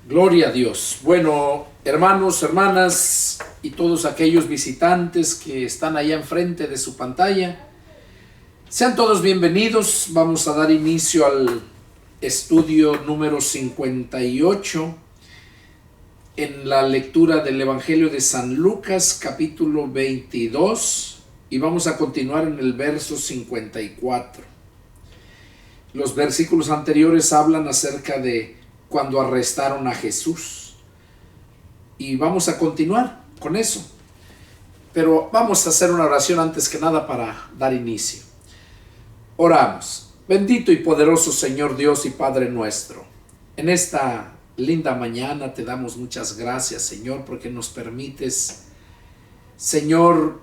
Gloria a Dios. Bueno, hermanos, hermanas y todos aquellos visitantes que están allá enfrente de su pantalla, sean todos bienvenidos. Vamos a dar inicio al estudio número 58 en la lectura del Evangelio de San Lucas, capítulo 22, y vamos a continuar en el verso 54. Los versículos anteriores hablan acerca de cuando arrestaron a Jesús, y vamos a continuar con eso, pero vamos a hacer una oración antes que nada para dar inicio. Oramos. Bendito y poderoso Señor Dios y Padre nuestro, en esta linda mañana te damos muchas gracias, Señor, porque nos permites, Señor,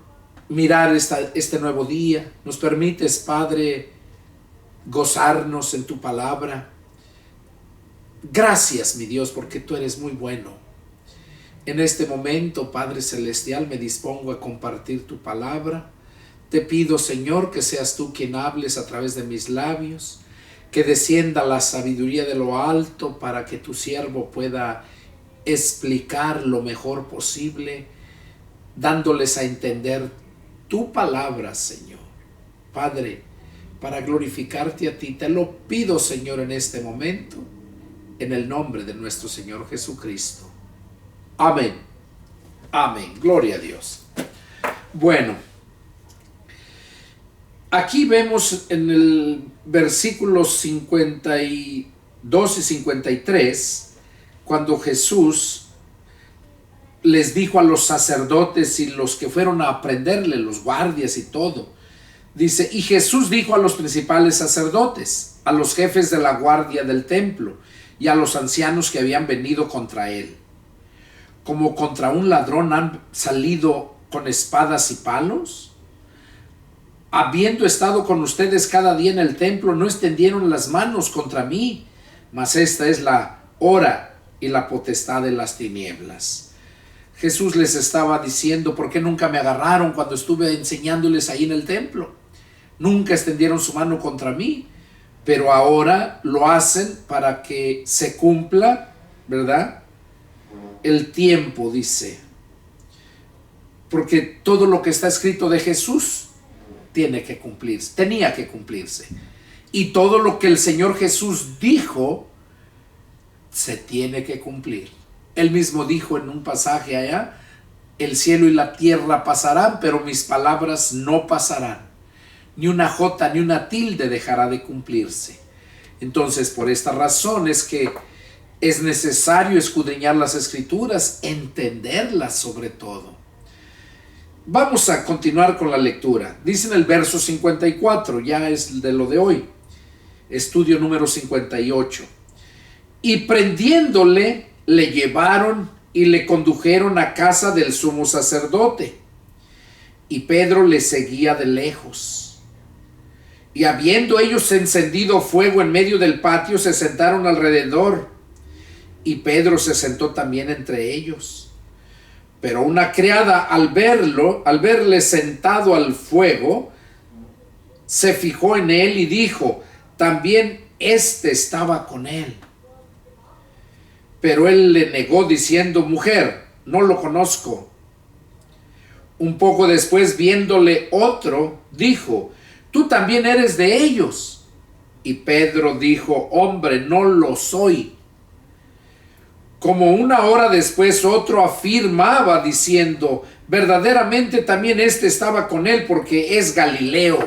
mirar este nuevo día. Nos permites, Padre, gozarnos en tu palabra. Gracias, mi Dios, porque tú eres muy bueno. En este momento, Padre Celestial, me dispongo a compartir tu palabra. Te pido, Señor, que seas tú quien hables a través de mis labios, que descienda la sabiduría de lo alto para que tu siervo pueda explicar lo mejor posible, dándoles a entender tu palabra, Señor. Padre, para glorificarte a ti, te lo pido, Señor, en este momento, en el nombre de nuestro Señor Jesucristo. Amén. Amén. Gloria a Dios. Bueno, aquí vemos en el versículo 52 y 53, cuando Jesús les dijo a los sacerdotes y los que fueron a prenderle, los guardias y todo. Dice, y Jesús dijo a los principales sacerdotes, a los jefes de la guardia del templo y a los ancianos que habían venido contra él: ¿como contra un ladrón han salido con espadas y palos? Habiendo estado con ustedes cada día en el templo, no extendieron las manos contra mí, mas esta es la hora y la potestad de las tinieblas. Jesús les estaba diciendo, ¿por qué nunca me agarraron cuando estuve enseñándoles ahí en el templo? Nunca extendieron su mano contra mí, pero ahora lo hacen para que se cumpla, ¿verdad?, el tiempo, dice. Porque todo lo que está escrito de Jesús tiene que cumplirse, tenía que cumplirse. Y todo lo que el Señor Jesús dijo se tiene que cumplir. Él mismo dijo en un pasaje allá: el cielo y la tierra pasarán, pero mis palabras no pasarán. Ni una jota ni una tilde dejará de cumplirse. Entonces, por esta razón es que es necesario escudriñar las Escrituras, entenderlas sobre todo. Vamos a continuar con la lectura. Dice en el verso 54, ya es de lo de hoy, estudio número 58. Y prendiéndole, le llevaron y le condujeron a casa del sumo sacerdote. Y Pedro le seguía de lejos. Y habiendo ellos encendido fuego en medio del patio, se sentaron alrededor. Y Pedro se sentó también entre ellos. Pero una criada, al verle sentado al fuego, se fijó en él y dijo: también éste estaba con él. Pero él le negó diciendo: mujer, no lo conozco. Un poco después, viéndole otro, dijo: tú también eres de ellos. Y Pedro dijo: hombre, no lo soy. Como una hora después, otro afirmaba diciendo: verdaderamente también este estaba con él, porque es Galileo.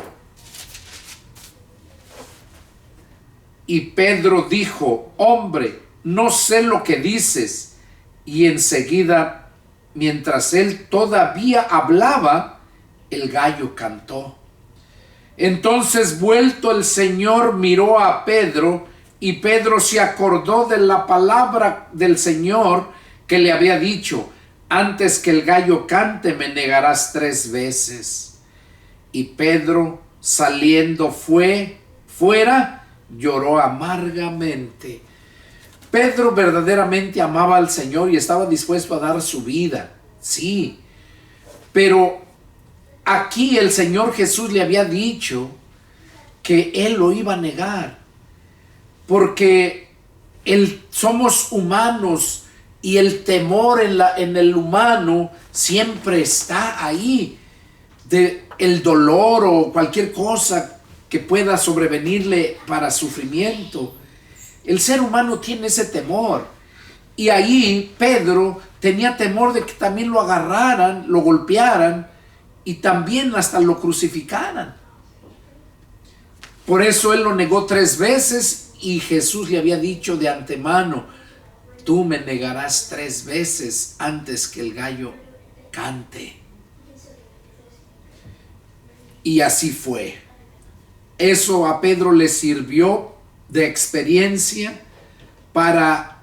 Y Pedro dijo: hombre, no sé lo que dices. Y enseguida, mientras él todavía hablaba, el gallo cantó. Entonces, vuelto el Señor, miró a Pedro, y Pedro se acordó de la palabra del Señor que le había dicho: antes que el gallo cante, me negarás 3 veces. Y Pedro, saliendo fuera, lloró amargamente. Pedro verdaderamente amaba al Señor y estaba dispuesto a dar su vida, sí, pero aquí el Señor Jesús le había dicho que él lo iba a negar, porque somos humanos y el temor en el humano siempre está ahí, el dolor o cualquier cosa que pueda sobrevenirle para sufrimiento. El ser humano tiene ese temor. Y ahí Pedro tenía temor de que también lo agarraran, lo golpearan y también hasta lo crucificaran. Por eso él lo negó 3 veces y Jesús le había dicho de antemano: tú me negarás 3 veces antes que el gallo cante. Y así fue. Eso a Pedro le sirvió de experiencia para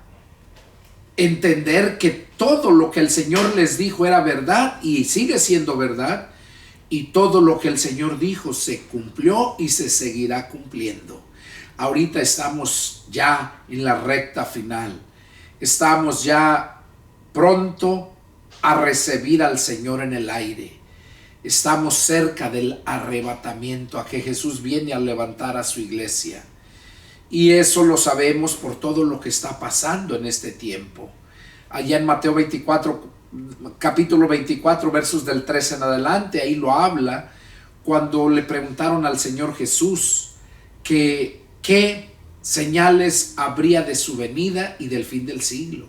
entender que todo lo que el Señor les dijo era verdad y sigue siendo verdad, y todo lo que el Señor dijo se cumplió y se seguirá cumpliendo. Ahorita estamos ya en la recta final, estamos ya pronto a recibir al Señor en el aire, estamos cerca del arrebatamiento, a que Jesús viene a levantar a su iglesia. Y eso lo sabemos por todo lo que está pasando en este tiempo. Allá en Mateo 24, capítulo 24, versos del 13 en adelante, ahí lo habla, cuando le preguntaron al Señor Jesús que qué señales habría de su venida y del fin del siglo.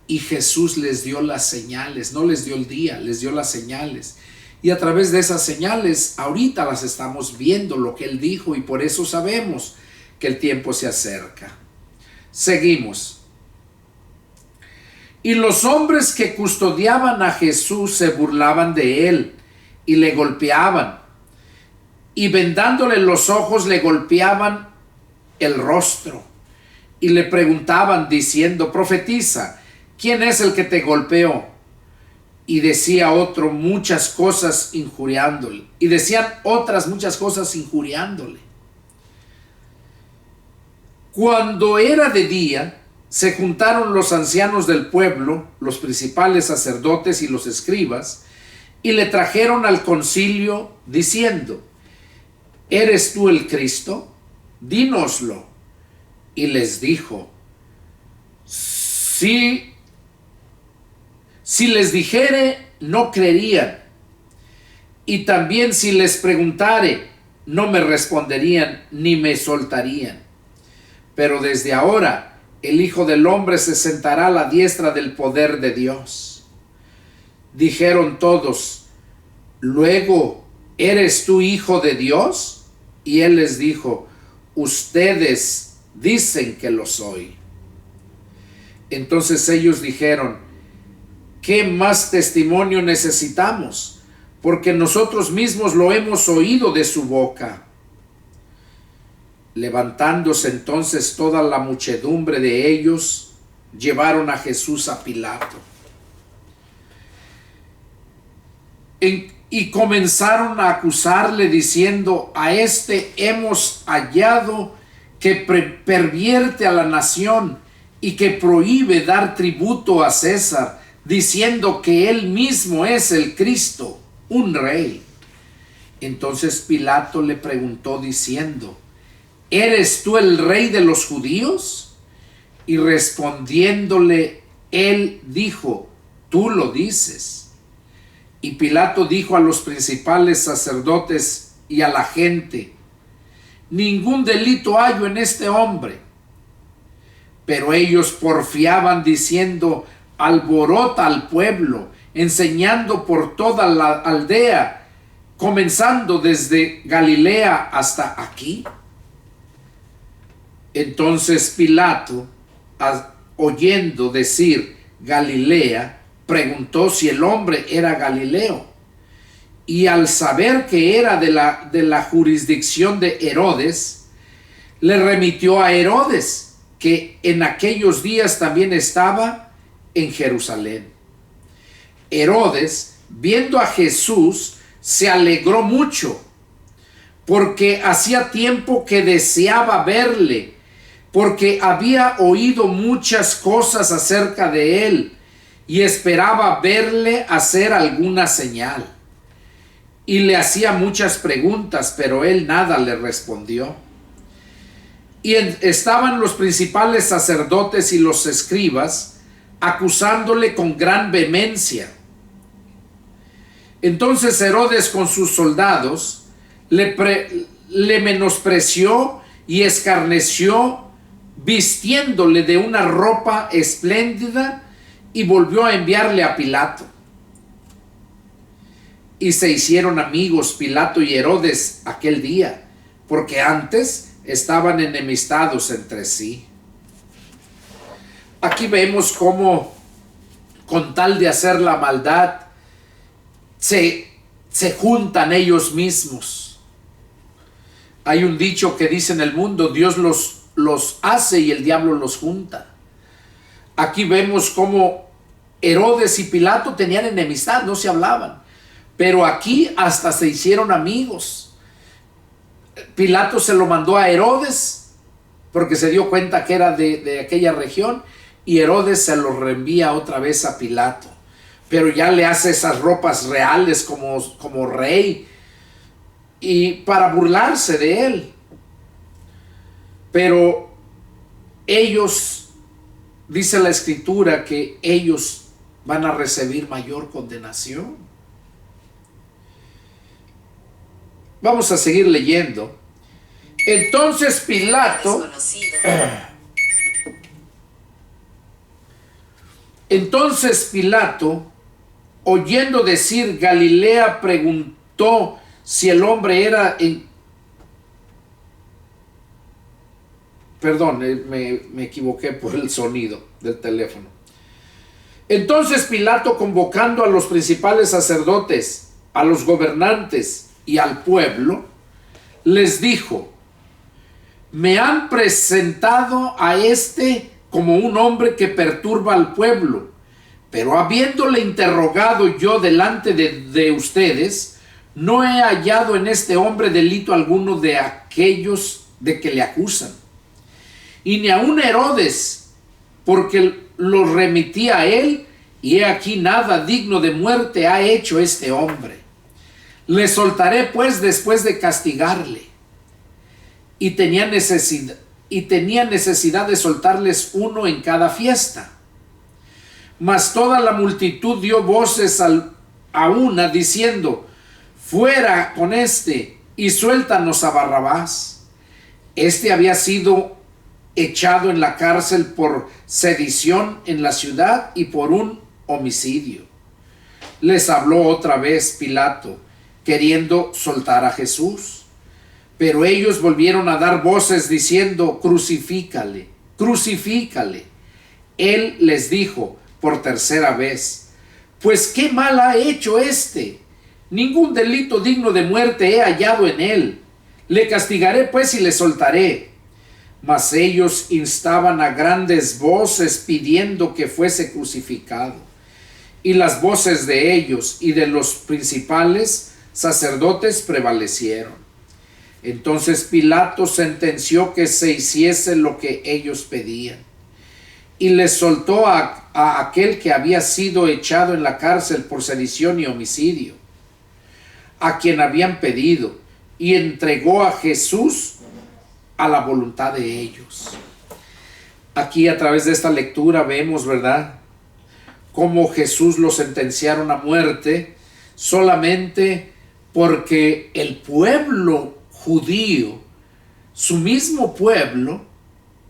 Y Jesús les dio las señales, no les dio el día, les dio las señales. Y a través de esas señales, ahorita las estamos viendo, lo que Él dijo, y por eso sabemos que el tiempo se acerca. Seguimos. Y los hombres que custodiaban a Jesús se burlaban de él y le golpeaban, y vendándole los ojos le golpeaban el rostro y le preguntaban diciendo: profetiza, ¿quién es el que te golpeó? Y decía otro muchas cosas injuriándole, y decían otras muchas cosas injuriándole. Cuando era de día, se juntaron los ancianos del pueblo, los principales sacerdotes y los escribas, y le trajeron al concilio diciendo: ¿eres tú el Cristo? Dínoslo. Y les dijo: si les dijere, no creerían, y también si les preguntare, no me responderían ni me soltarían. Pero desde ahora el Hijo del Hombre se sentará a la diestra del poder de Dios. Dijeron todos: luego, ¿eres tú Hijo de Dios? Y él les dijo: ustedes dicen que lo soy. Entonces ellos dijeron: ¿qué más testimonio necesitamos? Porque nosotros mismos lo hemos oído de su boca. Levantándose entonces toda la muchedumbre de ellos, llevaron a Jesús a Pilato. Y comenzaron a acusarle diciendo: a este hemos hallado que pervierte a la nación y que prohíbe dar tributo a César, diciendo que él mismo es el Cristo, un rey. Entonces Pilato le preguntó diciendo: ¿eres tú el rey de los judíos? Y respondiéndole él dijo: tú lo dices. Y Pilato dijo a los principales sacerdotes y a la gente: ningún delito hallo en este hombre. Pero ellos porfiaban diciendo: alborota al pueblo, enseñando por toda la aldea, comenzando desde Galilea hasta aquí. Entonces Pilato, oyendo decir Galilea, preguntó si el hombre era Galileo. Y al saber que era de la jurisdicción de Herodes, le remitió a Herodes, que en aquellos días también estaba en Jerusalén. Herodes, viendo a Jesús, se alegró mucho, porque hacía tiempo que deseaba verle, porque había oído muchas cosas acerca de él y esperaba verle hacer alguna señal. Y le hacía muchas preguntas, pero él nada le respondió. Y estaban los principales sacerdotes y los escribas acusándole con gran vehemencia. Entonces Herodes con sus soldados le menospreció y escarneció, vistiéndole de una ropa espléndida, y volvió a enviarle a Pilato. Y se hicieron amigos Pilato y Herodes aquel día, porque antes estaban enemistados entre sí. Aquí vemos cómo, con tal de hacer la maldad, se juntan ellos mismos. Hay un dicho que dice en el mundo: Dios los hace y el diablo los junta. Aquí vemos cómo Herodes y Pilato tenían enemistad, no se hablaban, pero aquí hasta se hicieron amigos. Pilato se lo mandó a Herodes porque se dio cuenta que era de aquella región, y Herodes se lo reenvía otra vez a Pilato, pero ya le hace esas ropas reales como rey, y para burlarse de él. Pero ellos, dice la escritura, que ellos van a recibir mayor condenación. Vamos a seguir leyendo. Entonces Pilato, oyendo decir Galilea, preguntó si el hombre era Perdón, me equivoqué por el sonido del teléfono. Entonces Pilato, convocando a los principales sacerdotes, a los gobernantes y al pueblo, les dijo: me han presentado a este como un hombre que perturba al pueblo, pero habiéndole interrogado yo delante de ustedes, no he hallado en este hombre delito alguno de aquellos de que le acusan. Y ni aun Herodes, porque lo remití a él, y he aquí nada digno de muerte ha hecho este hombre. Le soltaré pues después de castigarle. Y tenía necesidad de soltarles uno en cada fiesta. Mas toda la multitud dio voces a una, diciendo: fuera con este, y suéltanos a Barrabás. Este había sido echado en la cárcel por sedición en la ciudad y por un homicidio. Les habló otra vez Pilato, queriendo soltar a Jesús. Pero ellos volvieron a dar voces diciendo: crucifícale, crucifícale. Él les dijo por tercera vez: pues qué mal ha hecho este. Ningún delito digno de muerte he hallado en él. Le castigaré pues y le soltaré. Mas ellos instaban a grandes voces pidiendo que fuese crucificado. Y las voces de ellos y de los principales sacerdotes prevalecieron. Entonces Pilato sentenció que se hiciese lo que ellos pedían, y les soltó a aquel que había sido echado en la cárcel por sedición y homicidio, a quien habían pedido, y entregó a Jesús a la voluntad de ellos. Aquí, a través de esta lectura, vemos, ¿verdad?, cómo Jesús lo sentenciaron a muerte solamente porque el pueblo judío, su mismo pueblo,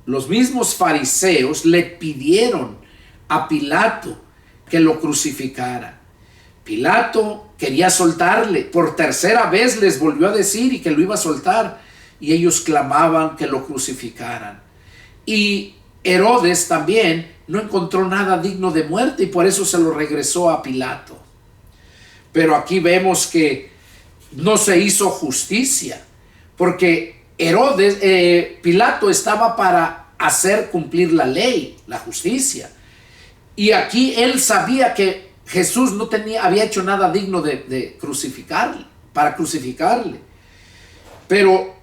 los mismos fariseos, le pidieron a Pilato que lo crucificara. Pilato quería soltarle, por tercera vez les volvió a decir y que lo iba a soltar, y ellos clamaban que lo crucificaran. Y Herodes también no encontró nada digno de muerte, y por eso se lo regresó a Pilato. Pero aquí vemos que no se hizo justicia, porque Pilato estaba para hacer cumplir la ley, la justicia. Y aquí él sabía que Jesús no había hecho nada digno de crucificarle, para crucificarle. Pero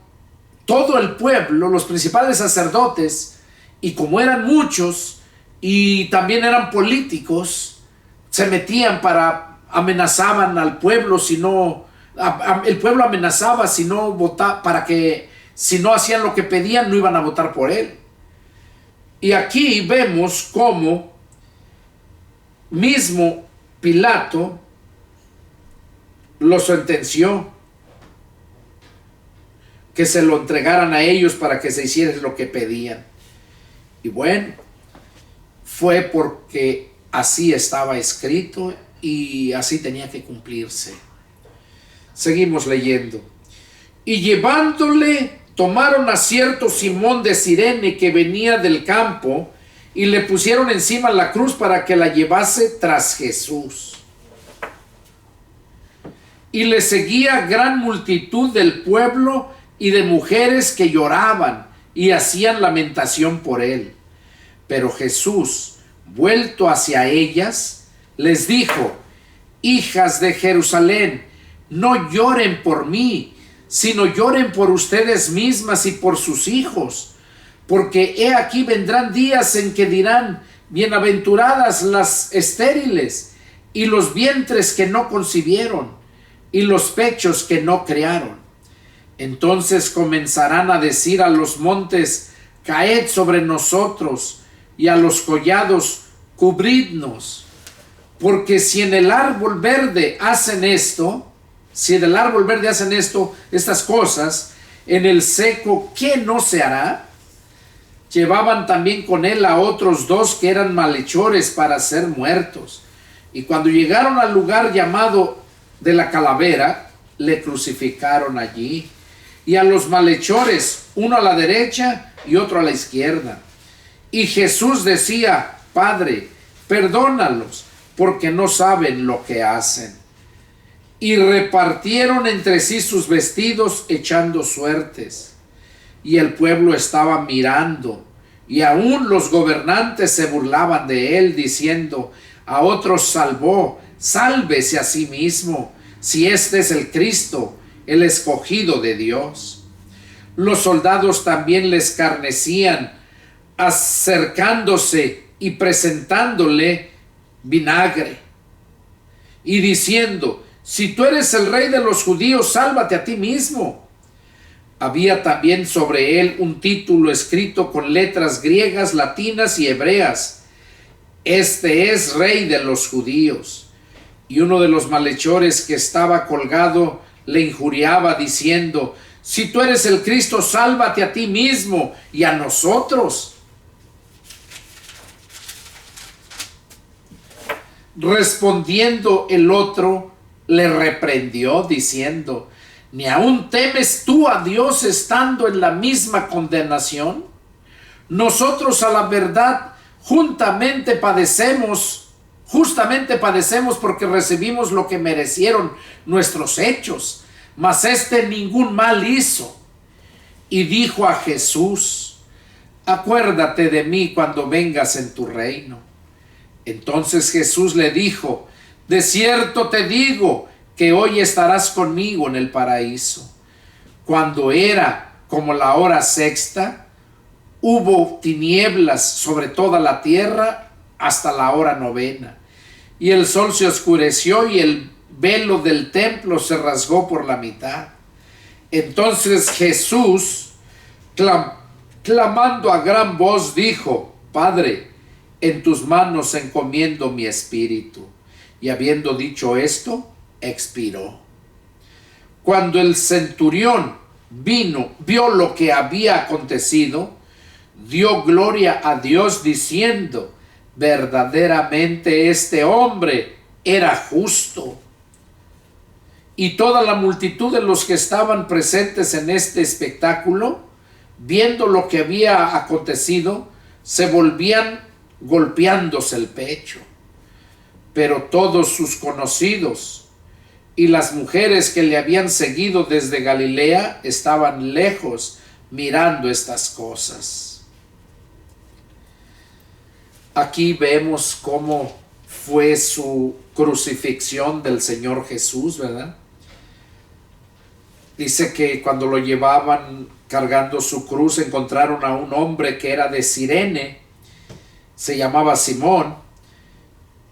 todo el pueblo, los principales sacerdotes, y como eran muchos y también eran políticos, se metían amenazaban al pueblo, el pueblo amenazaba si no votaba, para que si no hacían lo que pedían, no iban a votar por él. Y aquí vemos cómo mismo Pilato lo sentenció, que se lo entregaran a ellos para que se hiciera lo que pedían. Y bueno, fue porque así estaba escrito y así tenía que cumplirse. Seguimos leyendo. Y llevándole, tomaron a cierto Simón de Cirene que venía del campo y le pusieron encima la cruz para que la llevase tras Jesús. Y le seguía gran multitud del pueblo y de mujeres que lloraban y hacían lamentación por él. Pero Jesús, vuelto hacia ellas, les dijo: hijas de Jerusalén, no lloren por mí, sino lloren por ustedes mismas y por sus hijos, porque he aquí vendrán días en que dirán: bienaventuradas las estériles, y los vientres que no concibieron, y los pechos que no criaron. Entonces comenzarán a decir a los montes: caed sobre nosotros, y a los collados: cubridnos. Porque si en el árbol verde hacen esto, estas cosas, en el seco, ¿qué no se hará? Llevaban también con él a otros 2 que eran malhechores para ser muertos. Y cuando llegaron al lugar llamado de la calavera, le crucificaron allí. Y a los malhechores, uno a la derecha y otro a la izquierda. Y Jesús decía: Padre, perdónalos, porque no saben lo que hacen. Y repartieron entre sí sus vestidos, echando suertes. Y el pueblo estaba mirando, y aún los gobernantes se burlaban de él, diciendo: a otros salvó, sálvese a sí mismo, si este es el Cristo, el escogido de Dios. Los soldados también le escarnecían, acercándose y presentándole vinagre, y diciendo: si tú eres el rey de los judíos, sálvate a ti mismo. Había también sobre él un título escrito con letras griegas, latinas y hebreas: este es rey de los judíos. Y uno de los malhechores que estaba colgado le injuriaba, diciendo: si tú eres el Cristo, sálvate a ti mismo y a nosotros. Respondiendo el otro, le reprendió, diciendo: ¿ni aún temes tú a Dios estando en la misma condenación? Nosotros a la verdad justamente padecemos porque recibimos lo que merecieron nuestros hechos, mas este ningún mal hizo. Y dijo a Jesús: acuérdate de mí cuando vengas en tu reino. Entonces Jesús le dijo: de cierto te digo que hoy estarás conmigo en el paraíso. Cuando era como la hora sexta, hubo tinieblas sobre toda la tierra hasta la hora novena. Y el sol se oscureció y el velo del templo se rasgó por la mitad. Entonces Jesús, clamando a gran voz, dijo: Padre, en tus manos encomiendo mi espíritu. Y habiendo dicho esto, expiró. Cuando el centurión vio lo que había acontecido, dio gloria a Dios, diciendo: verdaderamente este hombre era justo. Y toda la multitud de los que estaban presentes en este espectáculo, viendo lo que había acontecido, se volvían golpeándose el pecho. Pero todos sus conocidos y las mujeres que le habían seguido desde Galilea estaban lejos mirando estas cosas. Aquí vemos cómo fue su crucifixión del Señor Jesús, ¿verdad? Dice que cuando lo llevaban cargando su cruz, encontraron a un hombre que era de Cirene, se llamaba Simón.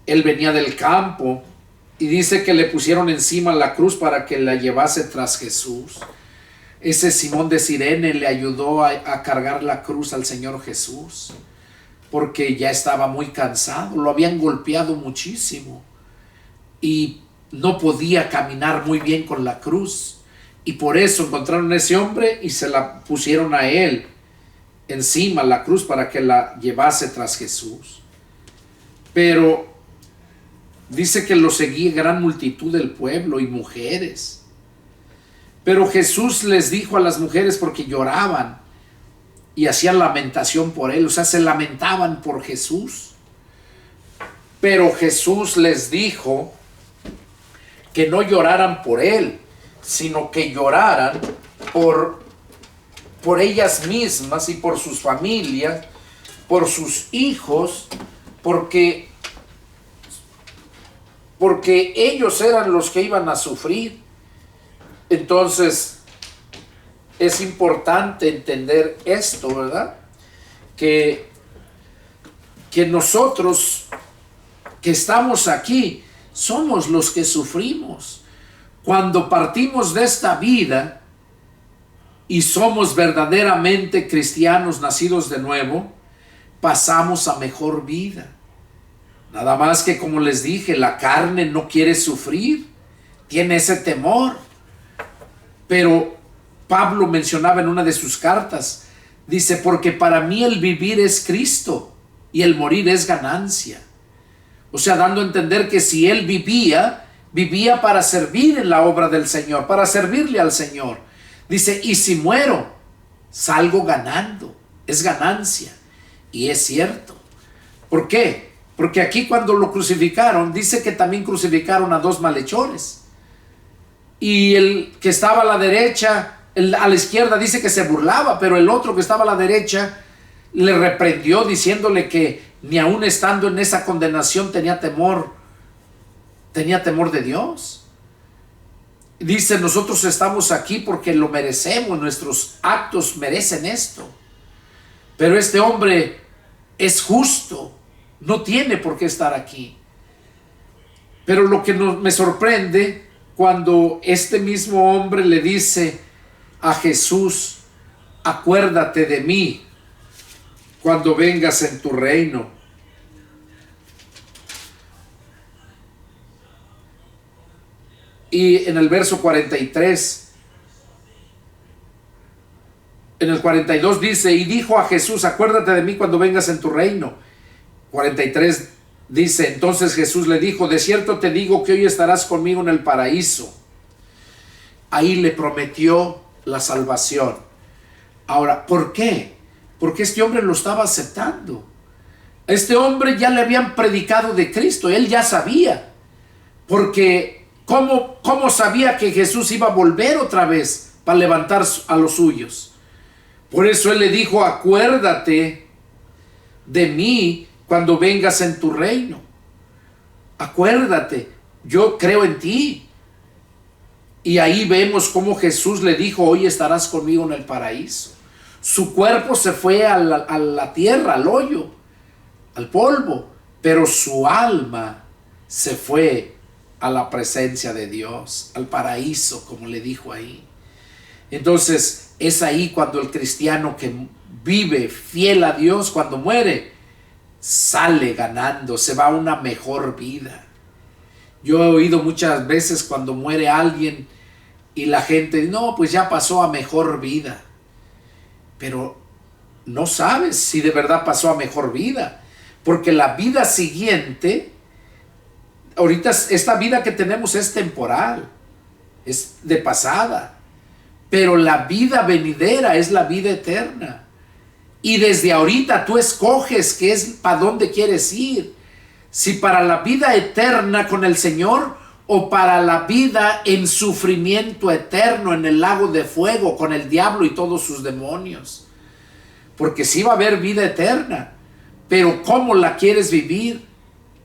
Él venía del campo y dice que le pusieron encima la cruz para que la llevase tras Jesús. Ese Simón de Cirene le ayudó a cargar la cruz al Señor Jesús, porque ya estaba muy cansado, lo habían golpeado muchísimo y no podía caminar muy bien con la cruz. Y por eso encontraron a ese hombre y se la pusieron a él encima la cruz para que la llevase tras Jesús. Pero dice que lo seguía gran multitud del pueblo y mujeres. Pero Jesús les dijo a las mujeres, porque lloraban y hacían lamentación por él, o sea, se lamentaban por Jesús. Pero Jesús les dijo que no lloraran por él, sino que lloraran por ellas mismas y por sus familias, por sus hijos, porque ellos eran los que iban a sufrir. Entonces, es importante entender esto, ¿verdad? Que nosotros que estamos aquí somos los que sufrimos. Cuando partimos de esta vida y somos verdaderamente cristianos nacidos de nuevo, pasamos a mejor vida. Nada más que, como les dije, la carne no quiere sufrir, tiene ese temor. Pero Pablo mencionaba en una de sus cartas, dice, porque para mí el vivir es Cristo y el morir es ganancia. O sea, dando a entender que si él vivía para servir en la obra del Señor, para servirle al Señor. Dice, y si muero, salgo ganando, es ganancia. Y es cierto. ¿Por qué? Porque aquí cuando lo crucificaron, dice que también crucificaron a dos malhechores. Y el que estaba a la derecha, a la izquierda, dice que se burlaba, pero el otro que estaba a la derecha le reprendió diciéndole que ni aún estando en esa condenación tenía temor de Dios. Dice, nosotros estamos aquí porque lo merecemos, nuestros actos merecen esto. Pero este hombre es justo, no tiene por qué estar aquí. Pero lo que me sorprende cuando este mismo hombre le dice a Jesús, acuérdate de mí cuando vengas en tu reino. Y en el verso 43, en el 42 dice, y dijo a Jesús, acuérdate de mí cuando vengas en tu reino. 43 dice, entonces Jesús le dijo, de cierto te digo que hoy estarás conmigo en el paraíso. Ahí le prometió la salvación. Ahora, ¿por qué? Porque este hombre lo estaba aceptando. A este hombre ya le habían predicado de Cristo, él ya sabía. Porque, ¿cómo sabía que Jesús iba a volver otra vez para levantar a los suyos? Por eso él le dijo, acuérdate de mí cuando vengas en tu reino. Acuérdate, yo creo en ti. Y ahí vemos cómo Jesús le dijo, hoy estarás conmigo en el paraíso. Su cuerpo se fue a la tierra, al hoyo, al polvo, pero su alma se fue a la presencia de Dios, al paraíso, como le dijo ahí. Entonces, es ahí cuando el cristiano que vive fiel a Dios, cuando muere, sale ganando, se va a una mejor vida. Yo he oído muchas veces cuando muere alguien y la gente, no, pues ya pasó a mejor vida. Pero no sabes si de verdad pasó a mejor vida, porque la vida siguiente, ahorita esta vida que tenemos es temporal, es de pasada, pero la vida venidera es la vida eterna. Y desde ahorita tú escoges qué es, para dónde quieres ir. Si para la vida eterna con el Señor o para la vida en sufrimiento eterno en el lago de fuego con el diablo y todos sus demonios. Porque sí va a haber vida eterna, pero ¿cómo la quieres vivir?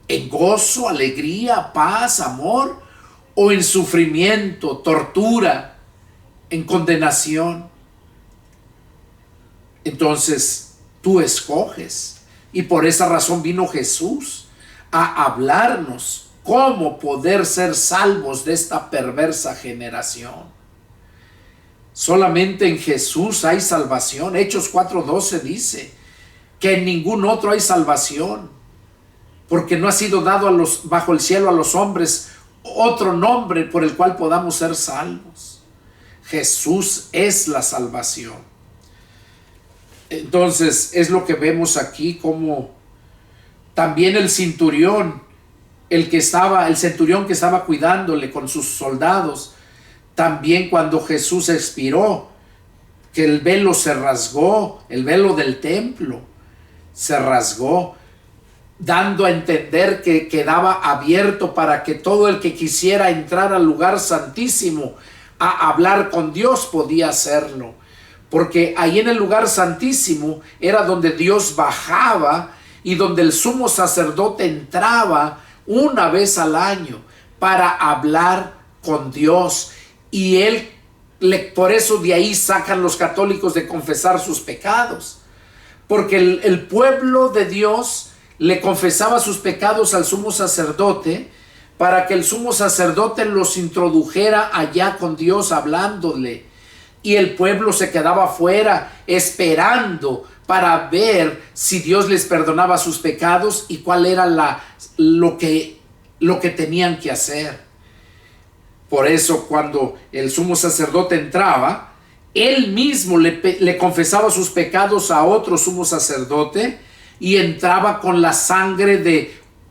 ¿En gozo, alegría, paz, amor? ¿O en sufrimiento, tortura, en condenación? Entonces, tú escoges. Y por esa razón vino Jesús a hablarnos cómo poder ser salvos de esta perversa generación. Solamente en Jesús hay salvación. Hechos 4:12 dice que en ningún otro hay salvación, porque no ha sido dado bajo el cielo a los hombres otro nombre por el cual podamos ser salvos. Jesús es la salvación. Entonces es lo que vemos aquí, como también el centurión que estaba cuidándole con sus soldados, también cuando Jesús expiró, que el velo se rasgó, el velo del templo se rasgó, dando a entender que quedaba abierto para que todo el que quisiera entrar al lugar santísimo a hablar con Dios podía hacerlo, porque ahí en el lugar santísimo era donde Dios bajaba y donde el sumo sacerdote entraba una vez al año para hablar con Dios. Y por eso de ahí sacan los católicos de confesar sus pecados, porque el pueblo de Dios le confesaba sus pecados al sumo sacerdote, para que el sumo sacerdote los introdujera allá con Dios hablándole, y el pueblo se quedaba afuera esperando para ver si Dios les perdonaba sus pecados y cuál era lo que tenían que hacer. Por eso cuando el sumo sacerdote entraba, él mismo le confesaba sus pecados a otro sumo sacerdote, y entraba con la sangre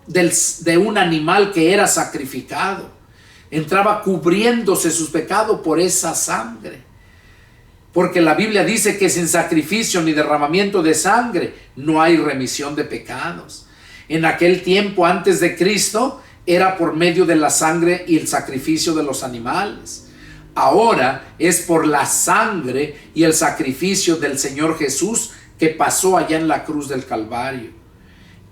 de un animal que era sacrificado. Entraba cubriéndose sus pecados por esa sangre, porque la Biblia dice que sin sacrificio ni derramamiento de sangre no hay remisión de pecados. En aquel tiempo, antes de Cristo, era por medio de la sangre y el sacrificio de los animales. Ahora es por la sangre y el sacrificio del Señor Jesús que pasó allá en la cruz del Calvario.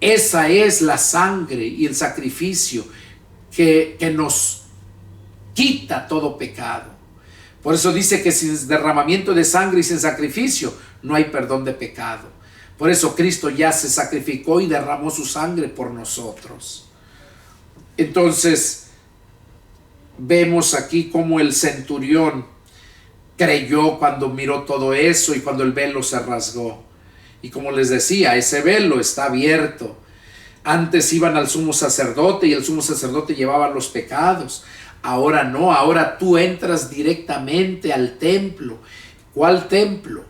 Esa es la sangre y el sacrificio que nos quita todo pecado. Por eso dice que sin derramamiento de sangre y sin sacrificio no hay perdón de pecado. Por eso Cristo ya se sacrificó y derramó su sangre por nosotros. Entonces vemos aquí cómo el centurión creyó cuando miró todo eso y cuando el velo se rasgó. Y como les decía, ese velo está abierto. Antes iban al sumo sacerdote y el sumo sacerdote llevaba los pecados. Ahora no, ahora tú entras directamente al templo. ¿Cuál templo?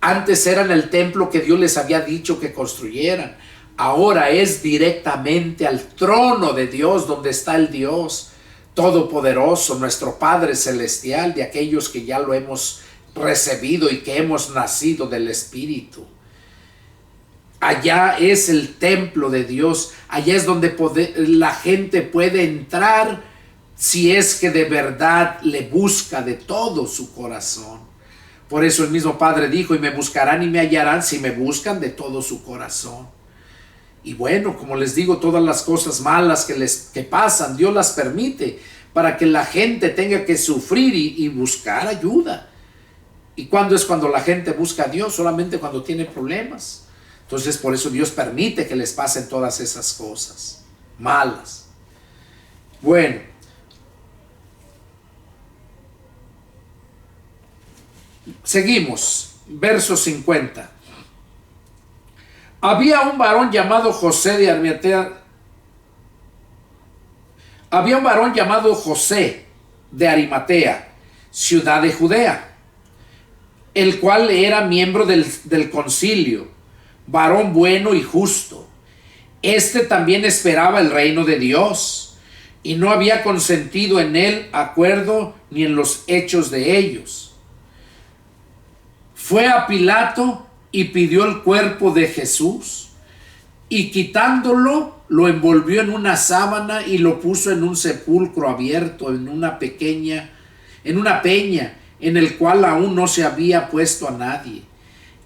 Antes era en el templo que Dios les había dicho que construyeran. Ahora es directamente al trono de Dios, donde está el Dios Todopoderoso, nuestro Padre Celestial, de aquellos que ya lo hemos recibido y que hemos nacido del Espíritu. Allá es el templo de Dios. Allá es donde la gente puede entrar si es que de verdad le busca de todo su corazón. Por eso el mismo Padre dijo: y me buscarán y me hallarán si me buscan de todo su corazón. Y bueno, como les digo, todas las cosas malas que pasan, Dios las permite para que la gente tenga que sufrir y buscar ayuda. ¿Y cuándo es cuando la gente busca a Dios? Solamente cuando tiene problemas. Entonces por eso Dios permite que les pasen todas esas cosas malas. Bueno, seguimos. Verso 50. Había un varón llamado José de Arimatea. Había un varón llamado José de Arimatea, ciudad de Judea, el cual era miembro del concilio, varón bueno y justo. Este también esperaba el reino de Dios, y no había consentido en él acuerdo ni en los hechos de ellos. Fue a Pilato y pidió el cuerpo de Jesús, y quitándolo, lo envolvió en una sábana y lo puso en un sepulcro abierto, en una peña, en el cual aún no se había puesto a nadie.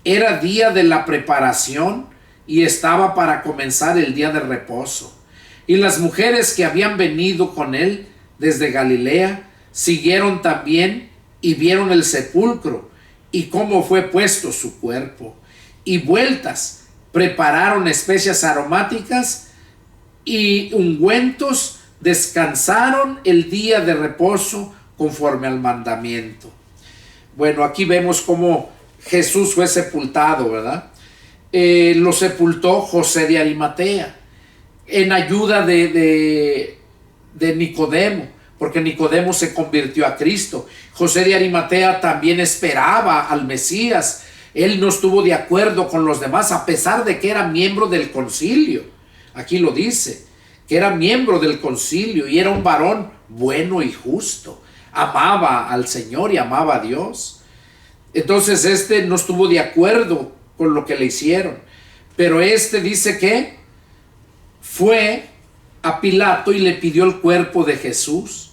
Era día de la preparación y estaba para comenzar el día de reposo. Y las mujeres que habían venido con él desde Galilea siguieron también y vieron el sepulcro y cómo fue puesto su cuerpo. Y vueltas prepararon especias aromáticas y ungüentos, descansaron el día de reposo conforme al mandamiento. Bueno, aquí vemos cómo Jesús fue sepultado, ¿verdad? Lo sepultó José de Arimatea en ayuda de Nicodemo, porque Nicodemo se convirtió a Cristo. José de Arimatea también esperaba al Mesías. Él no estuvo de acuerdo con los demás, a pesar de que era miembro del concilio. Aquí lo dice, que era miembro del concilio y era un varón bueno y justo. Amaba al Señor y amaba a Dios. Entonces no estuvo de acuerdo con lo que le hicieron. Pero dice que fue a Pilato y le pidió el cuerpo de Jesús.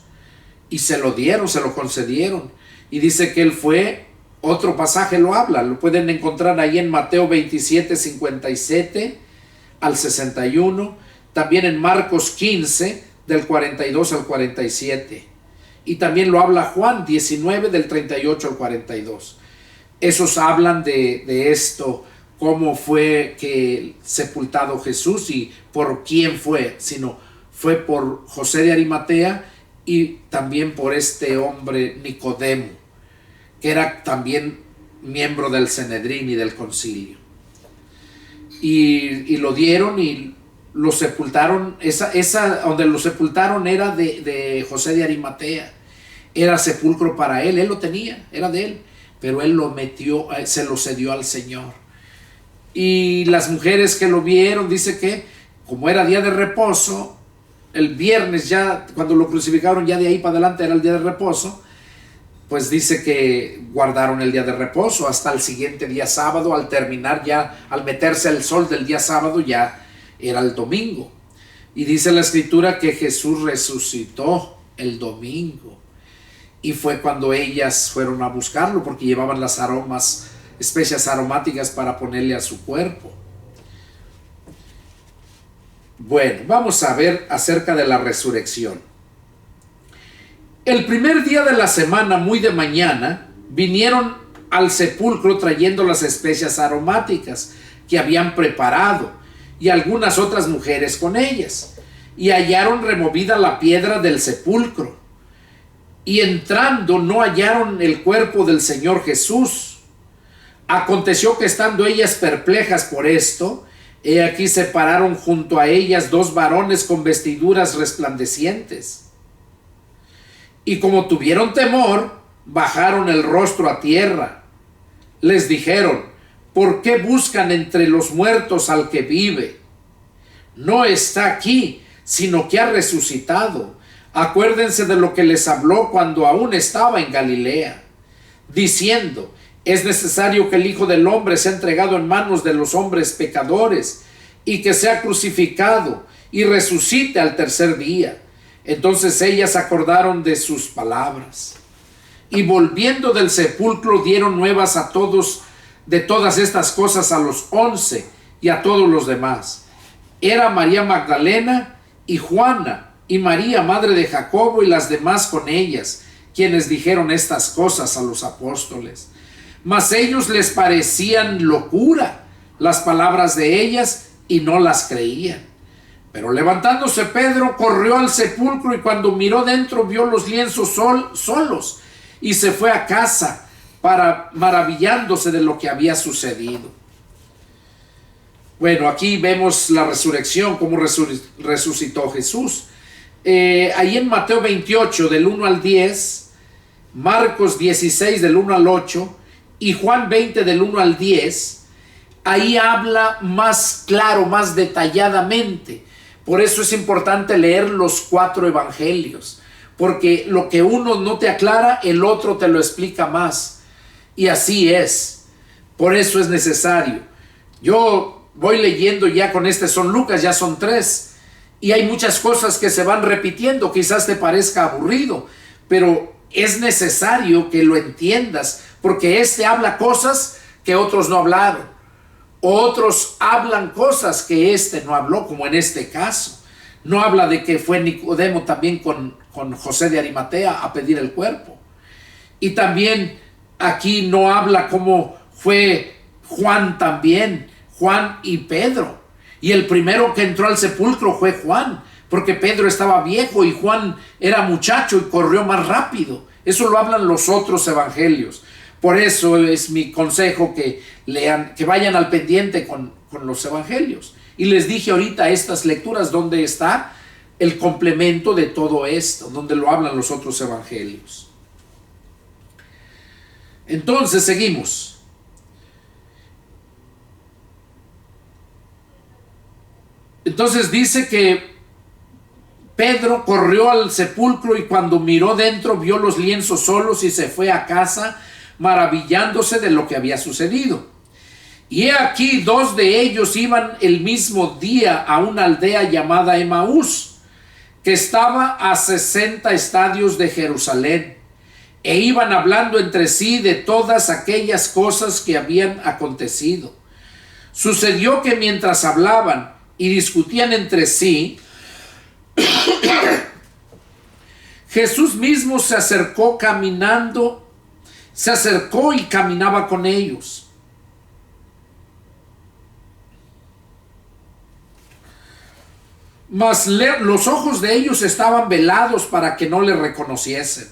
Y se lo dieron, se lo concedieron. Y dice que él fue, otro pasaje lo habla, lo pueden encontrar ahí en Mateo 27, 57 al 61. También en Marcos 15, del 42 al 47. Y también lo habla Juan 19, del 38 al 42. Esos hablan de esto, cómo fue que sepultado Jesús y por quién fue, sino fue por José de Arimatea y también por este hombre Nicodemo, que era también miembro del Sanedrín y del concilio. Y lo dieron y lo sepultaron. Esa donde lo sepultaron era de José de Arimatea. Era sepulcro para él lo tenía, era de él, pero él lo metió, se lo cedió al Señor. Y las mujeres que lo vieron, dice que como era día de reposo, el viernes ya, cuando lo crucificaron, ya de ahí para adelante era el día de reposo, pues dice que guardaron el día de reposo hasta el siguiente día sábado. Al terminar ya, al meterse el sol del día sábado, ya era el domingo. Y dice la escritura que Jesús resucitó el domingo. Y fue cuando ellas fueron a buscarlo, porque llevaban las especias aromáticas para ponerle a su cuerpo. Bueno, vamos a ver acerca de la resurrección. El primer día de la semana, muy de mañana, vinieron al sepulcro trayendo las especias aromáticas que habían preparado y algunas otras mujeres con ellas, y hallaron removida la piedra del sepulcro. Y entrando no hallaron el cuerpo del Señor Jesús. Aconteció que estando ellas perplejas por esto, he aquí se pararon junto a ellas dos varones con vestiduras resplandecientes. Y como tuvieron temor, bajaron el rostro a tierra. Les dijeron: ¿por qué buscan entre los muertos al que vive? No está aquí, sino que ha resucitado. Acuérdense de lo que les habló cuando aún estaba en Galilea, diciendo: es necesario que el Hijo del Hombre sea entregado en manos de los hombres pecadores y que sea crucificado y resucite al tercer día. Entonces ellas acordaron de sus palabras y volviendo del sepulcro dieron nuevas a todos de todas estas cosas a los 11 y a todos los demás. Era María Magdalena y Juana y María, madre de Jacobo, y las demás con ellas, quienes dijeron estas cosas a los apóstoles. Mas ellos les parecían locura las palabras de ellas y no las creían. Pero levantándose Pedro, corrió al sepulcro y cuando miró dentro vio los lienzos solos y se fue a casa maravillándose de lo que había sucedido. Bueno, aquí vemos la resurrección, cómo resucitó Jesús. Ahí en Mateo 28 del 1 al 10, Marcos 16 del 1 al 8 y Juan 20 del 1 al 10, ahí habla más claro, más detalladamente. Por eso es importante leer los 4 evangelios, porque lo que uno no te aclara, el otro te lo explica más. Y así es. Por eso es necesario. Yo voy leyendo ya con son Lucas, ya son 3. Y hay muchas cosas que se van repitiendo, quizás te parezca aburrido, pero es necesario que lo entiendas, porque habla cosas que otros no hablaron. Otros hablan cosas que no habló, como en este caso. No habla de que fue Nicodemo también con José de Arimatea a pedir el cuerpo. Y también aquí no habla cómo fue Juan también, Juan y Pedro. Y el primero que entró al sepulcro fue Juan, porque Pedro estaba viejo y Juan era muchacho y corrió más rápido. Eso lo hablan los otros evangelios. Por eso es mi consejo que lean, que vayan al pendiente con los evangelios. Y les dije ahorita estas lecturas donde está el complemento de todo esto, donde lo hablan los otros evangelios. Entonces seguimos. Entonces dice que Pedro corrió al sepulcro y cuando miró dentro vio los lienzos solos y se fue a casa maravillándose de lo que había sucedido. Y he aquí 2 de ellos iban el mismo día a una aldea llamada Emaús, que estaba a 60 estadios de Jerusalén, e iban hablando entre sí de todas aquellas cosas que habían acontecido. Sucedió que mientras hablaban y discutían entre sí, Jesús mismo se acercó y caminaba con ellos. Mas los ojos de ellos estaban velados para que no le reconociesen.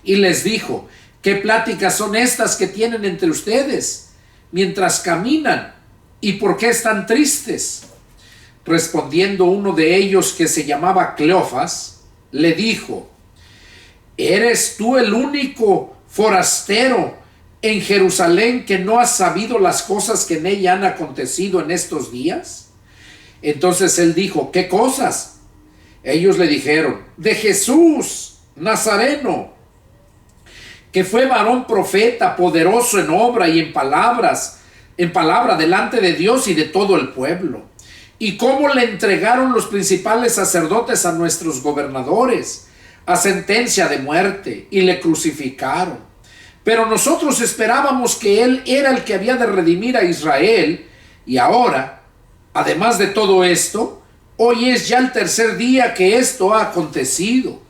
Y les dijo: ¿qué pláticas son estas que tienen entre ustedes mientras caminan? ¿Y por qué están tristes? Respondiendo uno de ellos, que se llamaba Cleofas, le dijo: ¿eres tú el único forastero en Jerusalén que no has sabido las cosas que en ella han acontecido en estos días? Entonces él dijo: ¿qué cosas? Ellos le dijeron: de Jesús Nazareno, que fue varón profeta, poderoso en obra y en palabra delante de Dios y de todo el pueblo, y cómo le entregaron los principales sacerdotes a nuestros gobernadores a sentencia de muerte, y le crucificaron. Pero nosotros esperábamos que él era el que había de redimir a Israel, y ahora, además de todo esto, hoy es ya el 3er día que esto ha acontecido.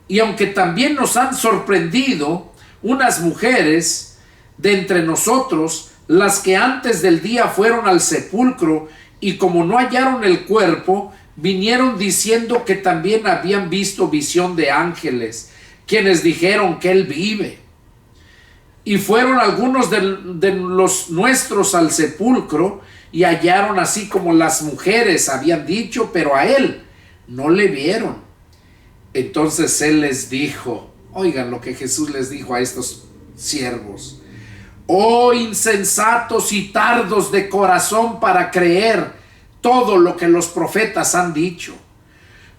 Y aunque también nos han sorprendido unas mujeres de entre nosotros, las que antes del día fueron al sepulcro, y como no hallaron el cuerpo, vinieron diciendo que también habían visto visión de ángeles, quienes dijeron que él vive. Y fueron algunos de los nuestros al sepulcro, y hallaron así como las mujeres habían dicho, pero a él no le vieron. Entonces él les dijo, oigan lo que Jesús les dijo a estos siervos: oh insensatos y tardos de corazón para creer todo lo que los profetas han dicho.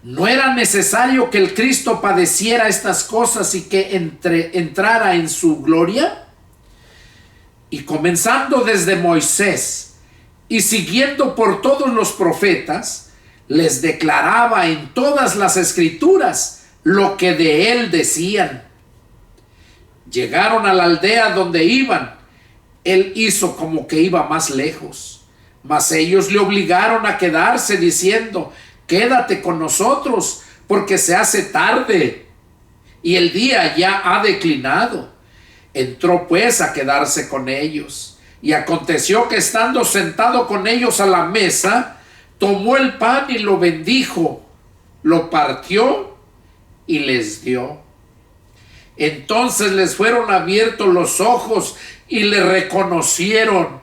¿No era necesario que el Cristo padeciera estas cosas y que entrara en su gloria? Y comenzando desde Moisés y siguiendo por todos los profetas, les declaraba en todas las escrituras lo que de él decían. Llegaron a la aldea donde iban. Él hizo como que iba más lejos, mas ellos le obligaron a quedarse, diciendo: quédate con nosotros, porque se hace tarde y el día ya ha declinado. Entró pues a quedarse con ellos. Y aconteció que estando sentado con ellos a la mesa, tomó el pan y lo bendijo, lo partió y les dio. Entonces les fueron abiertos los ojos y le reconocieron,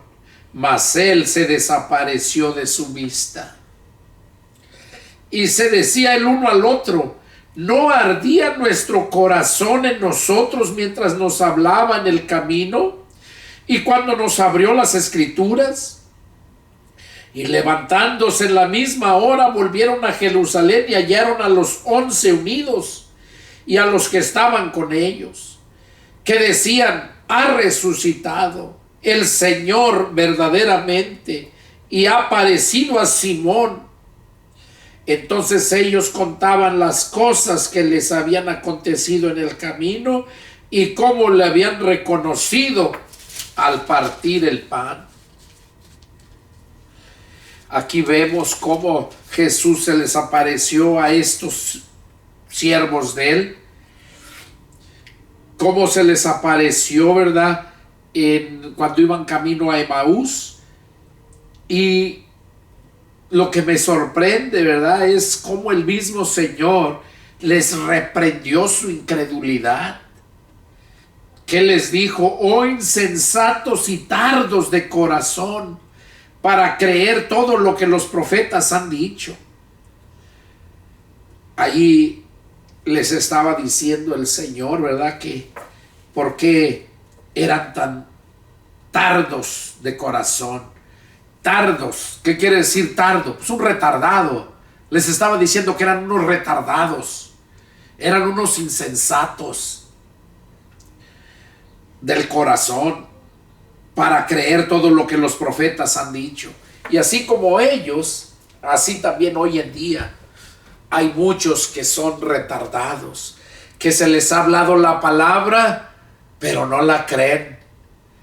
mas él se desapareció de su vista. Y se decía el uno al otro: ¿no ardía nuestro corazón en nosotros mientras nos hablaba en el camino y cuando nos abrió las escrituras? Y levantándose en la misma hora volvieron a Jerusalén y hallaron a los 11 unidos y a los que estaban con ellos, que decían: ha resucitado el Señor verdaderamente y ha aparecido a Simón. Entonces ellos contaban las cosas que les habían acontecido en el camino y cómo le habían reconocido al partir el pan. Aquí vemos cómo Jesús se les apareció a estos siervos de él, cómo se les apareció, ¿verdad?, cuando iban camino a Emaús. Y lo que me sorprende, ¿verdad?, es cómo el mismo Señor les reprendió su incredulidad. ¿Qué les dijo? Oh insensatos y tardos de corazón, para creer todo lo que los profetas han dicho. Allí les estaba diciendo el Señor, ¿verdad? Que por qué eran tan tardos de corazón. Tardos, ¿qué quiere decir tardo? Pues un retardado. Les estaba diciendo que eran unos retardados, eran unos insensatos del corazón, para creer todo lo que los profetas han dicho. Y así como ellos, así también hoy en día hay muchos que son retardados, que se les ha hablado la palabra, pero no la creen.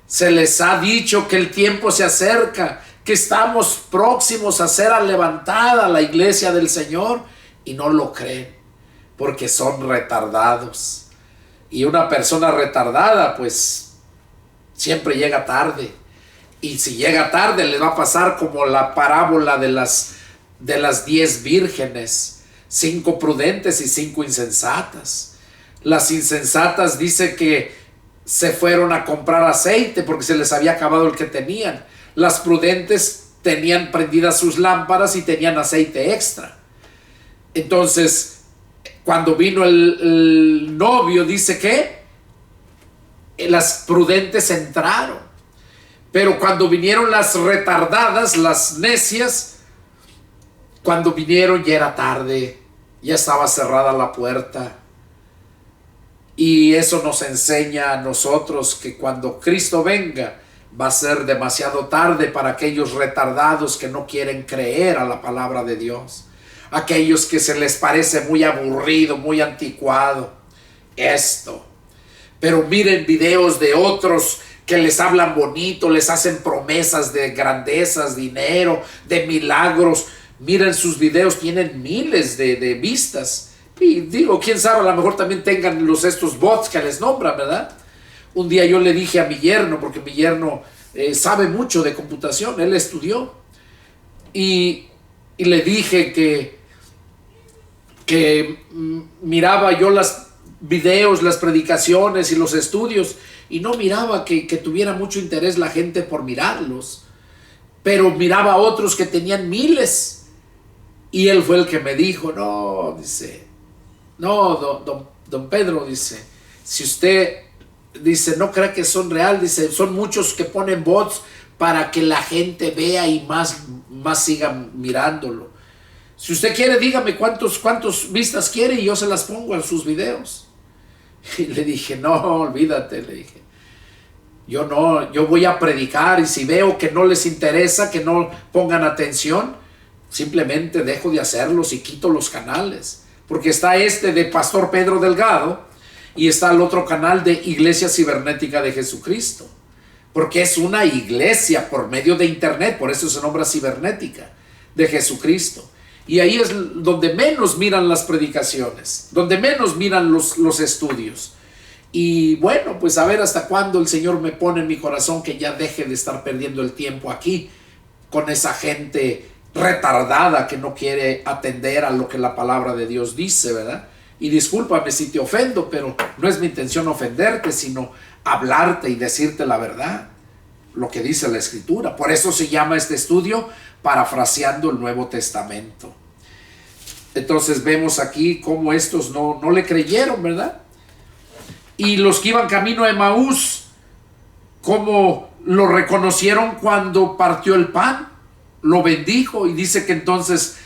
Se les ha dicho que el tiempo se acerca, que estamos próximos a ser levantada la iglesia del Señor, y no lo creen, porque son retardados. Y una persona retardada, pues, siempre llega tarde. Y si llega tarde, le va a pasar como la parábola de las 10 vírgenes, 5 prudentes y 5 insensatas. Las insensatas dice que se fueron a comprar aceite porque se les había acabado el que tenían. Las prudentes tenían prendidas sus lámparas y tenían aceite extra. Entonces, cuando vino el novio, dice que las prudentes entraron, pero cuando vinieron las retardadas, las necias, cuando vinieron ya era tarde, ya estaba cerrada la puerta. Y eso nos enseña a nosotros que cuando Cristo venga va a ser demasiado tarde para aquellos retardados que no quieren creer a la palabra de Dios, aquellos que se les parece muy aburrido, muy anticuado esto. Pero miren videos de otros que les hablan bonito, les hacen promesas de grandezas, dinero, de milagros. Miren sus videos, tienen miles de vistas. Y digo, quién sabe, a lo mejor también tengan estos bots que les nombran, ¿verdad? Un día yo le dije a mi yerno, porque mi yerno sabe mucho de computación, él estudió. Y le dije que miraba yo las videos, las predicaciones y los estudios, y no miraba que tuviera mucho interés la gente por mirarlos, pero miraba a otros que tenían miles. Y él fue el que me dijo, no, dice, no, don Pedro, dice, si usted, dice, no cree que son real, dice, son muchos que ponen bots para que la gente vea y más sigan mirándolo. Si usted quiere, dígame cuántos vistas quiere y yo se las pongo a sus videos. Y le dije, no, olvídate, le dije. Yo voy a predicar, y si veo que no les interesa, que no pongan atención, simplemente dejo de hacerlos y quito los canales. Porque está de Pastor Pedro Delgado y está el otro canal de Iglesia Cibernética de Jesucristo. Porque es una iglesia por medio de internet, por eso se nombra cibernética de Jesucristo. Y ahí es donde menos miran las predicaciones, donde menos miran los estudios. Y bueno, pues a ver hasta cuándo el Señor me pone en mi corazón que ya deje de estar perdiendo el tiempo aquí con esa gente retardada que no quiere atender a lo que la palabra de Dios dice, ¿verdad? Y discúlpame si te ofendo, pero no es mi intención ofenderte, sino hablarte y decirte la verdad, lo que dice la Escritura. Por eso se llama este estudio Parafraseando el Nuevo Testamento. Entonces vemos aquí cómo estos no le creyeron, ¿verdad? Y los que iban camino a Emaús, cómo lo reconocieron cuando partió el pan, lo bendijo, y dice que entonces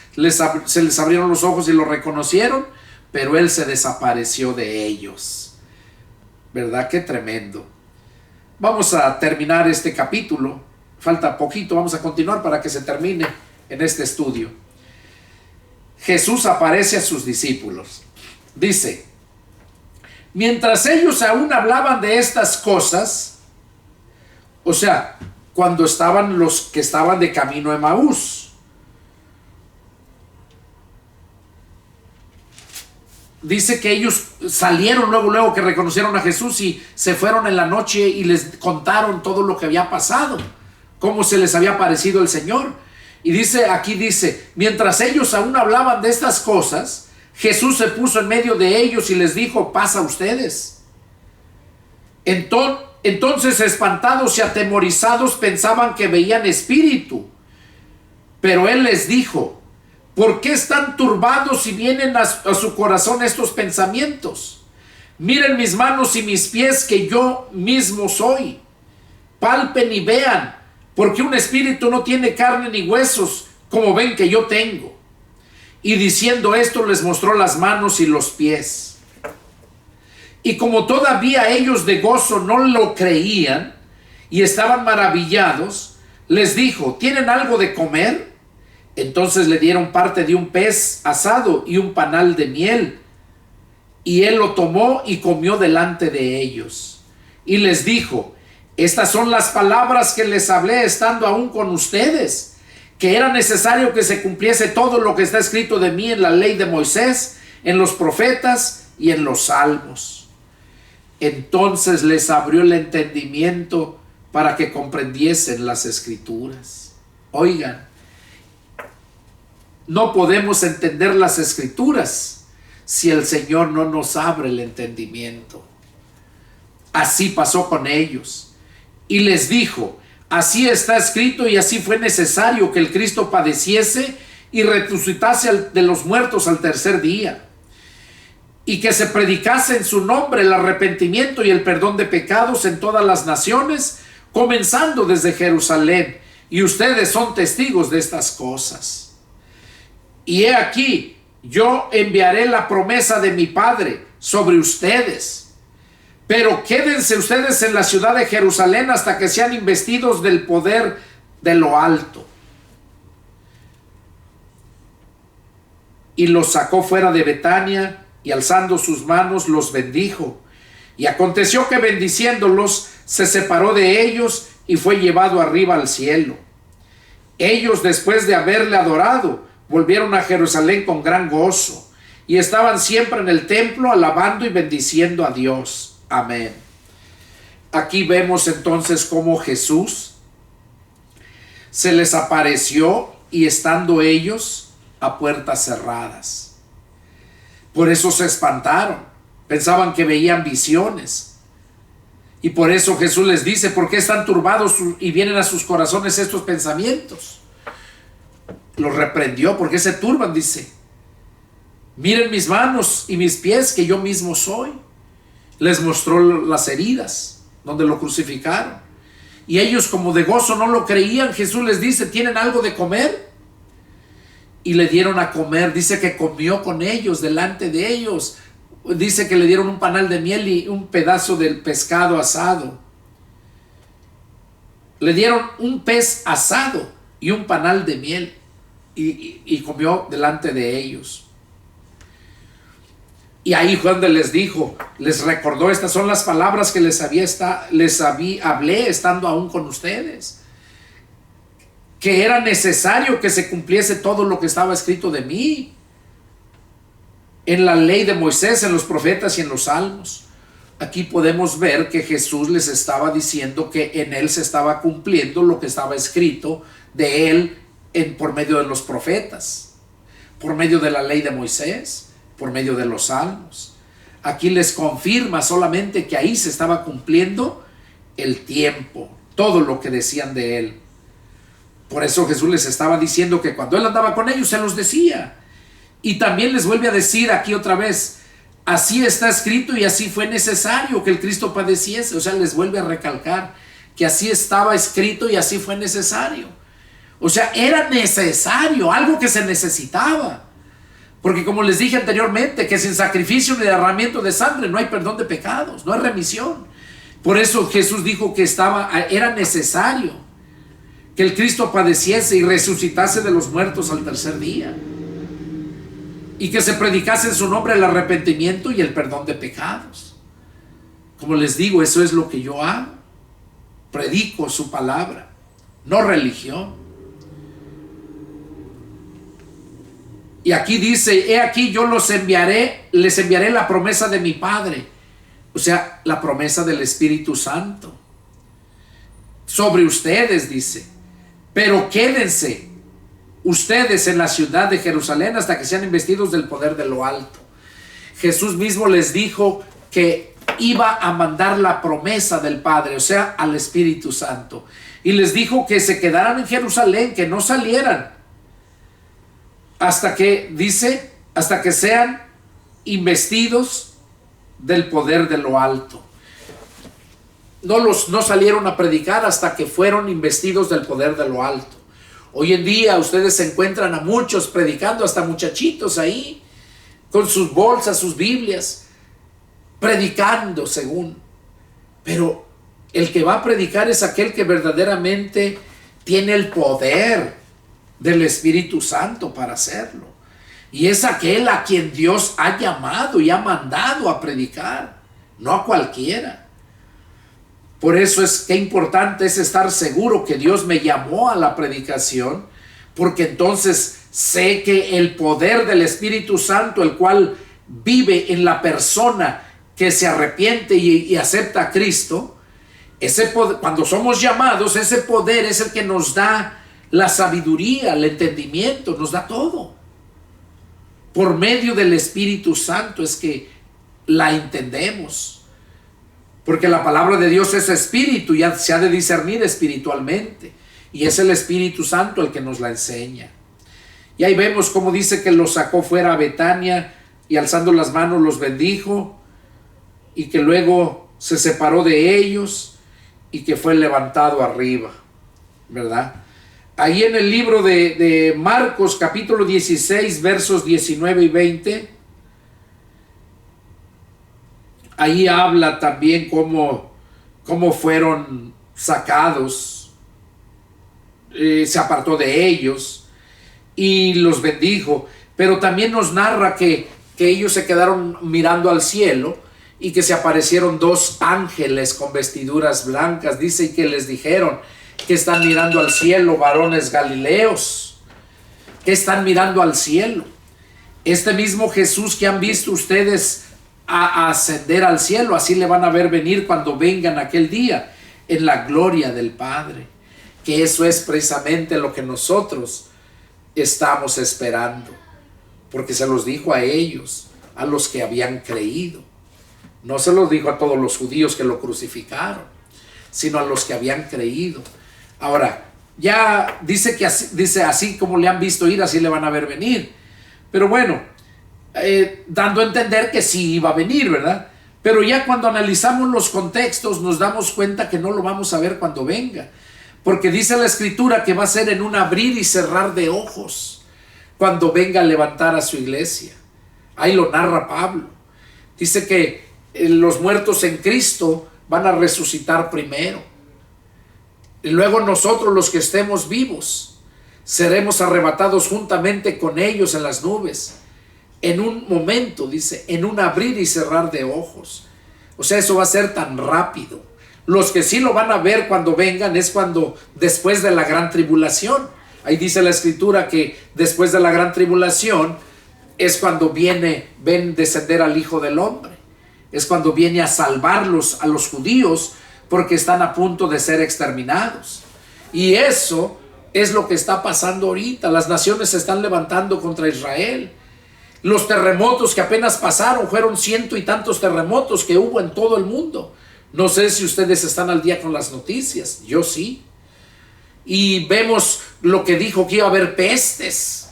se les abrieron los ojos y lo reconocieron, pero él se desapareció de ellos. ¿Verdad? Qué tremendo. Vamos a terminar este capítulo. Falta poquito, vamos a continuar para que se termine en este estudio. Jesús aparece a sus discípulos. Dice, mientras ellos aún hablaban de estas cosas, o sea, cuando estaban los que estaban de camino a Emaús, dice que ellos salieron luego que reconocieron a Jesús y se fueron en la noche y les contaron todo lo que había pasado, cómo se les había parecido el Señor. Y dice, mientras ellos aún hablaban de estas cosas, Jesús se puso en medio de ellos y les dijo, paz a ustedes. Entonces, espantados y atemorizados, pensaban que veían espíritu. Pero él les dijo: ¿por qué están turbados y vienen a su corazón estos pensamientos? Miren mis manos y mis pies, que yo mismo soy. Palpen y vean, porque un espíritu no tiene carne ni huesos, como ven que yo tengo. Y diciendo esto, les mostró las manos y los pies. Y como todavía ellos de gozo no lo creían y estaban maravillados, les dijo: ¿tienen algo de comer? Entonces le dieron parte de un pez asado y un panal de miel. Y él lo tomó y comió delante de ellos. Y les dijo: estas son las palabras que les hablé estando aún con ustedes, que era necesario que se cumpliese todo lo que está escrito de mí en la ley de Moisés, en los profetas y en los salmos. Entonces les abrió el entendimiento para que comprendiesen las escrituras. Oigan, no podemos entender las escrituras si el Señor no nos abre el entendimiento. Así pasó con ellos. Y les dijo: así está escrito y así fue necesario que el Cristo padeciese y resucitase de los muertos al tercer día, y que se predicase en su nombre el arrepentimiento y el perdón de pecados en todas las naciones, comenzando desde Jerusalén. Y ustedes son testigos de estas cosas. Y he aquí, yo enviaré la promesa de mi Padre sobre ustedes. Pero quédense ustedes en la ciudad de Jerusalén hasta que sean investidos del poder de lo alto. Y los sacó fuera de Betania, y alzando sus manos los bendijo. Y aconteció que bendiciéndolos se separó de ellos y fue llevado arriba al cielo. Ellos, después de haberle adorado, volvieron a Jerusalén con gran gozo, y estaban siempre en el templo alabando y bendiciendo a Dios. Amén. Aquí vemos entonces cómo Jesús se les apareció, y estando ellos a puertas cerradas. Por eso se espantaron, pensaban que veían visiones. Y por eso Jesús les dice: ¿por qué están turbados y vienen a sus corazones estos pensamientos? Los reprendió. ¿Por qué se turban? Dice: miren mis manos y mis pies, que yo mismo soy. Les mostró las heridas donde lo crucificaron. Y ellos, como de gozo no lo creían, Jesús les dice: ¿tienen algo de comer? Y le dieron a comer. Dice que comió con ellos, delante de ellos. Dice que le dieron un panal de miel y un pedazo del pescado asado. Le dieron un pez asado y un panal de miel, y comió delante de ellos. Y ahí fue donde les dijo, les recordó: estas son las palabras que les hablé estando aún con ustedes, que era necesario que se cumpliese todo lo que estaba escrito de mí en la ley de Moisés, en los profetas y en los salmos. Aquí podemos ver que Jesús les estaba diciendo que en él se estaba cumpliendo lo que estaba escrito de él por medio de los profetas, por medio de la ley de Moisés, por medio de los salmos. Aquí les confirma solamente que ahí se estaba cumpliendo el tiempo, todo lo que decían de él. Por eso Jesús les estaba diciendo que cuando él andaba con ellos se los decía. Y también les vuelve a decir aquí otra vez: así está escrito y así fue necesario que el Cristo padeciese. O sea, les vuelve a recalcar que así estaba escrito y así fue necesario. O sea, era necesario, algo que se necesitaba. Porque como les dije anteriormente, que sin sacrificio ni derramamiento de sangre no hay perdón de pecados, no hay remisión. Por eso Jesús dijo que era necesario que el Cristo padeciese y resucitase de los muertos al tercer día, y que se predicase en su nombre el arrepentimiento y el perdón de pecados. Como les digo, eso es lo que yo hago. Predico su palabra, no religión. Y aquí dice: he aquí yo les enviaré la promesa de mi Padre. O sea, la promesa del Espíritu Santo sobre ustedes, dice. Pero quédense ustedes en la ciudad de Jerusalén hasta que sean investidos del poder de lo alto. Jesús mismo les dijo que iba a mandar la promesa del Padre, o sea, al Espíritu Santo. Y les dijo que se quedaran en Jerusalén, que no salieran, hasta que, dice, hasta que sean investidos del poder de lo alto. No salieron a predicar hasta que fueron investidos del poder de lo alto. Hoy en día ustedes se encuentran a muchos predicando, hasta muchachitos ahí, con sus bolsas, sus Biblias, predicando según. Pero el que va a predicar es aquel que verdaderamente tiene el poder del Espíritu Santo para hacerlo. Y es aquel a quien Dios ha llamado y ha mandado a predicar, no a cualquiera. Por eso es que importante es estar seguro que Dios me llamó a la predicación, porque entonces sé que el poder del Espíritu Santo, el cual vive en la persona que se arrepiente y acepta a Cristo, ese poder, cuando somos llamados, ese poder es el que nos da la sabiduría, el entendimiento, nos da todo. Por medio del Espíritu Santo es que la entendemos. Porque la palabra de Dios es espíritu y se ha de discernir espiritualmente. Y es el Espíritu Santo el que nos la enseña. Y ahí vemos cómo dice que los sacó fuera a Betania y alzando las manos los bendijo. Y que luego se separó de ellos y que fue levantado arriba. ¿Verdad? Ahí en el libro de Marcos capítulo 16 versos 19 y 20. Ahí habla también cómo fueron sacados, se apartó de ellos y los bendijo. Pero también nos narra que ellos se quedaron mirando al cielo y que se aparecieron dos ángeles con vestiduras blancas. Dice que les dijeron que están mirando al cielo, varones galileos, que están mirando al cielo. Este mismo Jesús que han visto ustedes a ascender al cielo, así le van a ver venir cuando vengan aquel día en la gloria del Padre. Que eso es precisamente lo que nosotros estamos esperando, porque se los dijo a ellos, a los que habían creído. No se los dijo a todos los judíos que lo crucificaron, sino a los que habían creído. Ahora, ya dice que así como le han visto ir, así le van a ver venir. Pero bueno, dando a entender que sí iba a venir, ¿verdad? Pero ya cuando analizamos los contextos nos damos cuenta que no lo vamos a ver cuando venga, porque dice la Escritura que va a ser en un abrir y cerrar de ojos cuando venga a levantar a su iglesia. Ahí lo narra Pablo. Dice que los muertos en Cristo van a resucitar primero, y luego nosotros, los que estemos vivos, seremos arrebatados juntamente con ellos en las nubes. En un momento, dice, en un abrir y cerrar de ojos. O sea, eso va a ser tan rápido. Los que sí lo van a ver cuando vengan es cuando después de la gran tribulación. Ahí dice la Escritura que después de la gran tribulación es cuando ven descender al Hijo del Hombre. Es cuando viene a salvarlos a los judíos, porque están a punto de ser exterminados. Y eso es lo que está pasando ahorita. Las naciones se están levantando contra Israel. Los terremotos que apenas pasaron, fueron 100 y tantos terremotos que hubo en todo el mundo. No sé si ustedes están al día con las noticias, yo sí. Y vemos lo que dijo que iba a haber pestes,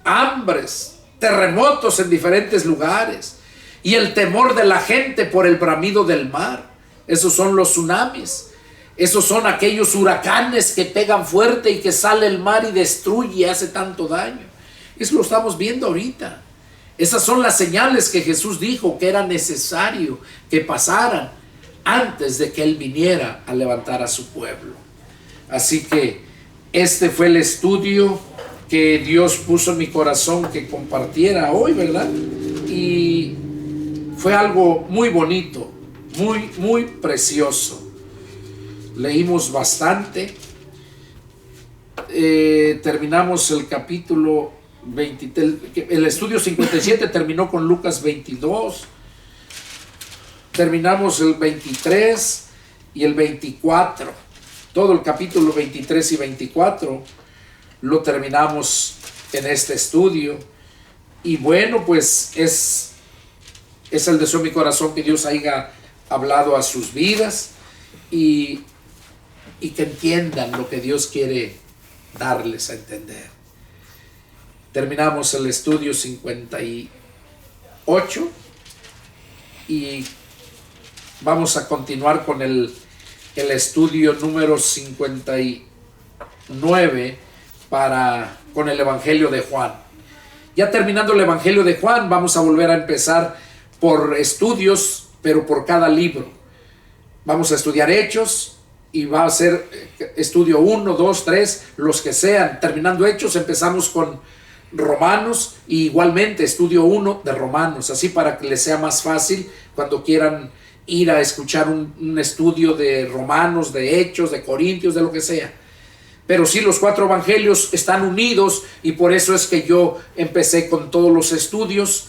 hambres, terremotos en diferentes lugares. Y el temor de la gente por el bramido del mar. Esos son los tsunamis. Esos son aquellos huracanes que pegan fuerte y que sale el mar y destruye y hace tanto daño. Eso lo estamos viendo ahorita. Esas son las señales que Jesús dijo que era necesario que pasaran antes de que Él viniera a levantar a su pueblo. Así que este fue el estudio que Dios puso en mi corazón que compartiera hoy, ¿verdad? Y fue algo muy bonito, muy, muy precioso. Leímos bastante. Terminamos el capítulo 20, el estudio 57 terminó con Lucas 22, terminamos el 23 y el 24, todo el capítulo 23 y 24 lo terminamos en este estudio. Y bueno, pues es Es el deseo de mi corazón que Dios haya hablado a sus vidas y que entiendan lo que Dios quiere darles a entender. Terminamos el estudio 58 y vamos a continuar con el estudio número 59 con el Evangelio de Juan. Ya terminando el Evangelio de Juan, vamos a volver a empezar por estudios, pero por cada libro. Vamos a estudiar Hechos y va a ser estudio 1, 2, 3, los que sean. Terminando Hechos, empezamos con Romanos y igualmente estudio 1 de Romanos, así para que les sea más fácil cuando quieran ir a escuchar un estudio de Romanos, de Hechos, de Corintios, de lo que sea. Pero sí, los 4 evangelios están unidos y por eso es que yo empecé con todos los estudios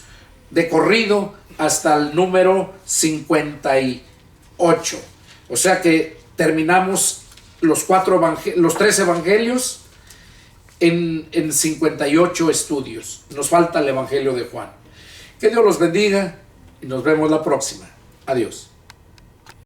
de corrido hasta el número 58. O sea que terminamos los 3 evangelios en 58 estudios. Nos falta el Evangelio de Juan. Que Dios los bendiga y nos vemos la próxima. Adiós.